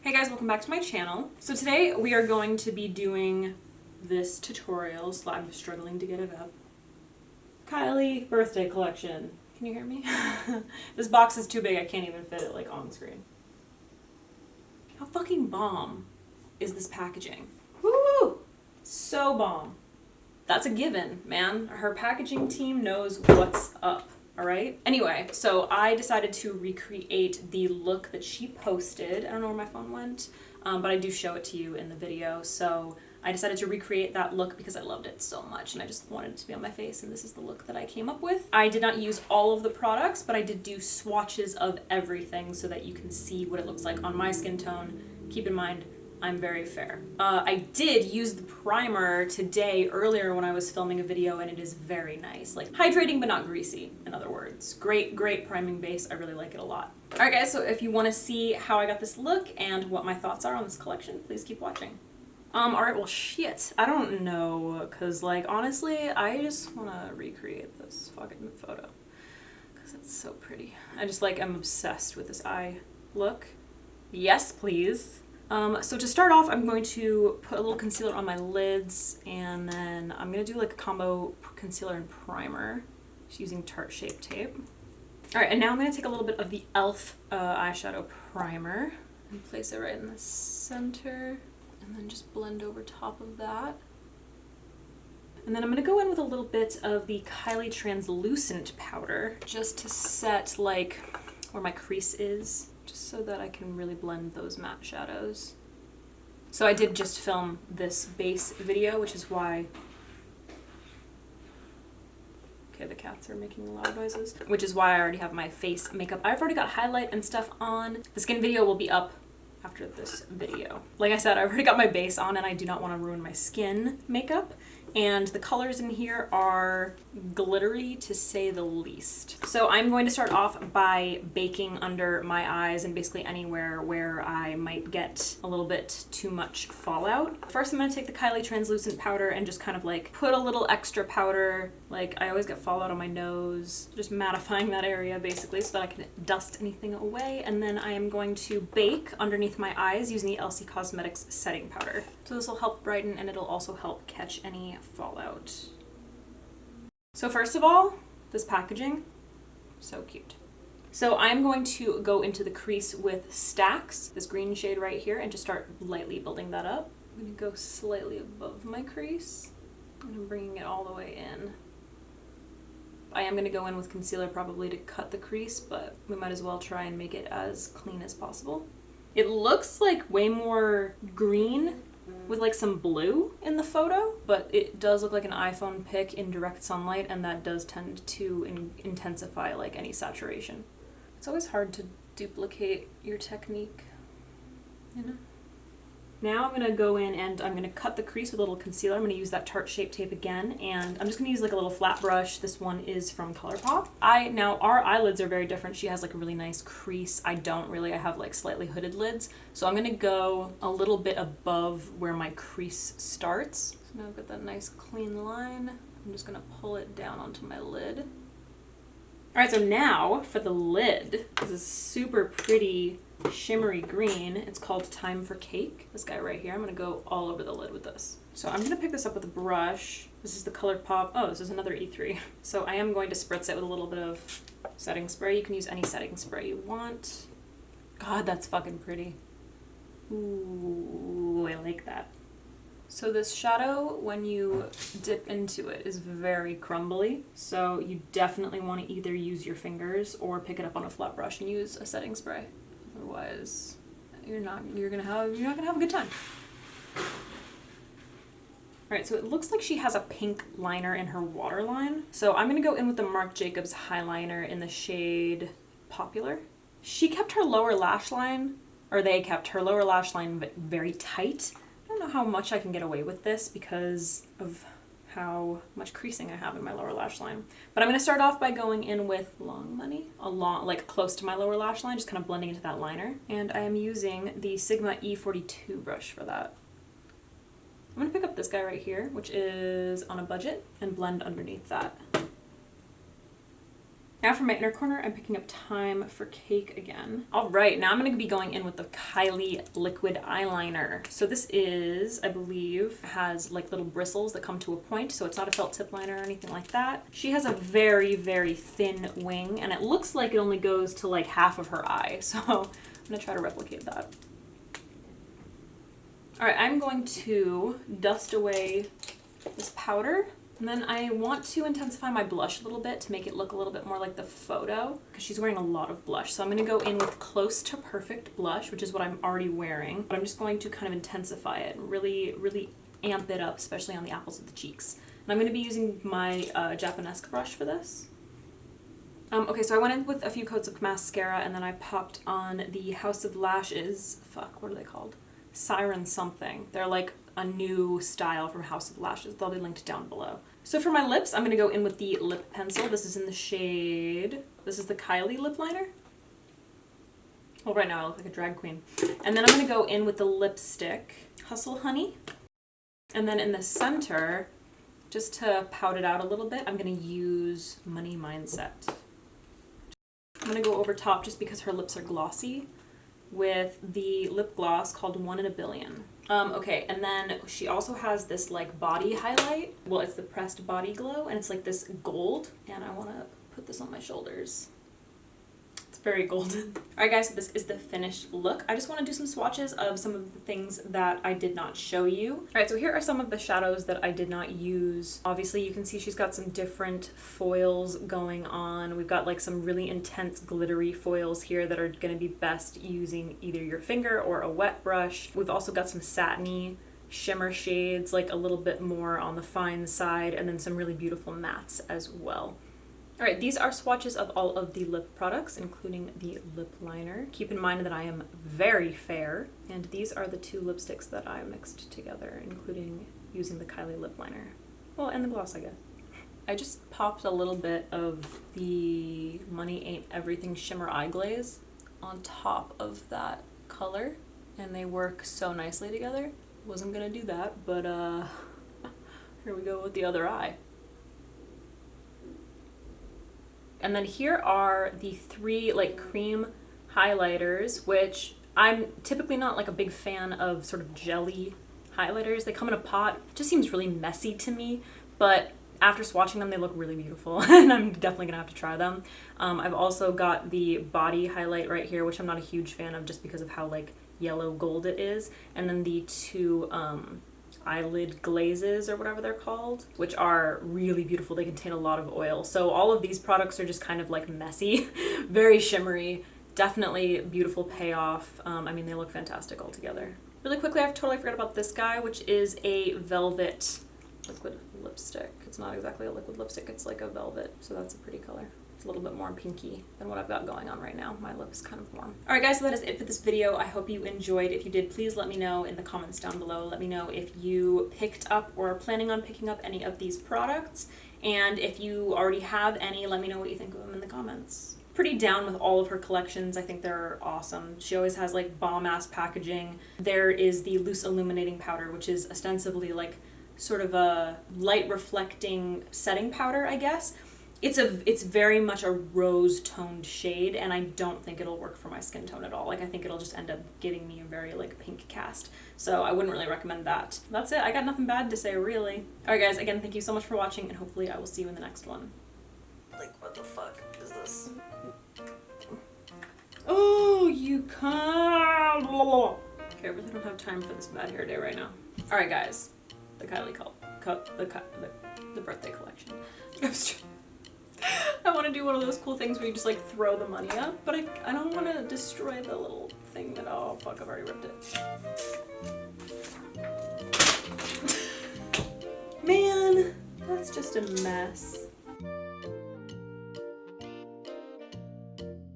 Hey guys, welcome back to my channel. So today we are going to be doing this tutorial. I'm struggling to get it up. Kylie birthday collection. Can you hear me? This box is too big, I can't even fit it like on screen. How fucking bomb is this packaging? Woo! So bomb. That's a given, man. Her packaging team knows what's up. Alright? Anyway, so I decided to recreate the look that she posted. I don't know where my phone went, but I do show it to you in the video. So I decided to recreate that look because I loved it so much and I just wanted it to be on my face, and this is the look that I came up with. I did not use all of the products, but I did do swatches of everything so that you can see what it looks like on my skin tone. Keep in mind, I'm very fair. I did use the primer today earlier when I was filming a video, and it is very nice. Like hydrating but not greasy, in other words. Great priming base. I really like it a lot. Alright guys, so if you want to see how I got this look and what my thoughts are on this collection, please keep watching. Alright, well shit. I don't know, cause like honestly, I just want to recreate this fucking photo. Cause it's so pretty. I'm obsessed with this eye look. Yes, please. So to start off, I'm going to put a little concealer on my lids, and then I'm going to do like a combo concealer and primer, just using Tarte Shape Tape. Alright, and now I'm going to take a little bit of the e.l.f. Eyeshadow primer and place it right in the center, and then just blend over top of that. And then I'm going to go in with a little bit of the Kylie translucent powder, just to set like where my crease is, just so that I can really blend those matte shadows. So I did just film this base video, which is why... Okay, the cats are making loud noises. Which is why I already have my face makeup. I've already got highlight and stuff on. The skin video will be up after this video. Like I said, I've already got my base on and I do not want to ruin my skin makeup. And the colors in here are glittery to say the least. So I'm going to start off by baking under my eyes and basically anywhere where I might get a little bit too much fallout. First, I'm going to take the Kylie translucent powder and just kind of like put a little extra powder. Like I always get fallout on my nose, just mattifying that area basically so that I can dust anything away. And then I am going to bake underneath my eyes using the LC Cosmetics setting powder. So this will help brighten and it'll also help catch any fallout. So first of all, this packaging, so cute. So I'm going to go into the crease with Stacks, this green shade right here, and just start lightly building that up. I'm going to go slightly above my crease, and I'm bringing it all the way in. I am going to go in with concealer probably to cut the crease, but we might as well try and make it as clean as possible. It looks like way more green with like some blue in the photo, but it does look like an iPhone pic in direct sunlight, and that does tend to intensify like any saturation. It's always hard to duplicate your technique, you know? Now I'm gonna go in and I'm gonna cut the crease with a little concealer. I'm gonna use that Tarte Shape Tape again, and I'm just gonna use like a little flat brush. This one is from ColourPop. Now our eyelids are very different. She has like a really nice crease. I don't really, I have like slightly hooded lids. So I'm gonna go a little bit above where my crease starts. So now I've got that nice clean line. I'm just gonna pull it down onto my lid. All right, so now for the lid, this is super pretty shimmery green. It's called Time for Cake. This guy right here. I'm gonna go all over the lid with this. So I'm gonna pick this up with a brush. This is the ColourPop. Oh, this is another E3. So I am going to spritz it with a little bit of setting spray. You can use any setting spray you want. God, that's fucking pretty. Ooh, I like that. So this shadow, when you dip into it, is very crumbly. So you definitely want to either use your fingers or pick it up on a flat brush and use a setting spray. Otherwise, you're not gonna have a good time. All right, so it looks like she has a pink liner in her waterline. So I'm gonna go in with the Marc Jacobs highliner in the shade Popular. She kept her lower lash line, or they kept her lower lash line very tight. I don't know how much I can get away with this because of how much creasing I have in my lower lash line. But I'm going to start off by going in with Long Money, like close to my lower lash line, just kind of blending into that liner. And I am using the Sigma E42 brush for that. I'm going to pick up this guy right here, which is On a Budget, and blend underneath that. Now for my inner corner, I'm picking up Time for Cake again. All right, now I'm gonna be going in with the Kylie liquid eyeliner. So this is, I believe, has like little bristles that come to a point, so it's not a felt tip liner or anything like that. She has a very, very thin wing, and it looks like it only goes to like half of her eye, so I'm gonna try to replicate that. All right, I'm going to dust away this powder. And then I want to intensify my blush a little bit to make it look a little bit more like the photo, because she's wearing a lot of blush. So I'm going to go in with Close to Perfect blush, which is what I'm already wearing. But I'm just going to kind of intensify it and really, really amp it up, especially on the apples of the cheeks. And I'm going to be using my Japanesque brush for this. Okay, so I went in with a few coats of mascara, and then I popped on the House of Lashes. Fuck, what are they called? Siren something. They're like a new style from House of Lashes. They'll be linked down below. So for my lips, I'm going to go in with the lip pencil. This is in the shade, this is the Kylie lip liner. Well, right now I look like a drag queen. And then I'm going to go in with the lipstick, Hustle Honey. And then in the center, just to pout it out a little bit, I'm going to use Money Mindset. I'm going to go over top just because her lips are glossy with the lip gloss called 1 in a Billion. Okay, and then she also has this like body highlight. Well, it's the Pressed Body Glow, and it's like this gold, and I want to put this on my shoulders. It's very golden. All right, guys, so this is the finished look. I just want to do some swatches of some of the things that I did not show you. All right, so here are some of the shadows that I did not use. Obviously, you can see she's got some different foils going on. We've got like some really intense glittery foils here that are going to be best using either your finger or a wet brush. We've also got some satiny shimmer shades, like a little bit more on the fine side, and then some really beautiful mattes as well. All right, these are swatches of all of the lip products, including the lip liner. Keep in mind that I am very fair, and these are the 2 lipsticks that I mixed together, including using the Kylie lip liner. Well, and the gloss, I guess. I just popped a little bit of the Money Ain't Everything Shimmer Eye Glaze on top of that color, and they work so nicely together. Wasn't gonna do that, but here we go with the other eye. And then here are the 3 like cream highlighters, which I'm typically not like a big fan of sort of jelly highlighters. They come in a pot. It just seems really messy to me, but after swatching them, they look really beautiful, and I'm definitely gonna have to try them. I've also got the body highlight right here, which I'm not a huge fan of just because of how like yellow gold it is, and then the 2 eyelid glazes or whatever they're called, which are really beautiful. They contain a lot of oil. So all of these products are just kind of like messy, very shimmery, definitely beautiful payoff. I mean, they look fantastic all together. Really quickly, I've totally forgot about this guy, which is a velvet liquid lipstick. It's not exactly a liquid lipstick, it's like a velvet, so that's a pretty color. It's a little bit more pinky than what I've got going on right now. My lip is kind of warm. All right, guys, so that is it for this video. I hope you enjoyed. If you did, please let me know in the comments down below. Let me know if you picked up or are planning on picking up any of these products. And if you already have any, let me know what you think of them in the comments. Pretty down with all of her collections. I think they're awesome. She always has like bomb-ass packaging. There is the loose illuminating powder, which is ostensibly like sort of a light reflecting setting powder, I guess. It's very much a rose toned shade, and I don't think it'll work for my skin tone at all. Like, I think it'll just end up giving me a very like pink cast. So I wouldn't really recommend that. That's it. I got nothing bad to say, really. All right, guys, again, thank you so much for watching, and hopefully I will see you in the next one. Like, what the fuck is this? Oh, you can't. Okay, I really don't have time for this bad hair day right now. All right, guys, the Kylie the birthday collection. I want to do one of those cool things where you just like throw the money up, but I don't want to destroy the little thing that, oh fuck, I've already ripped it. Man, that's just a mess.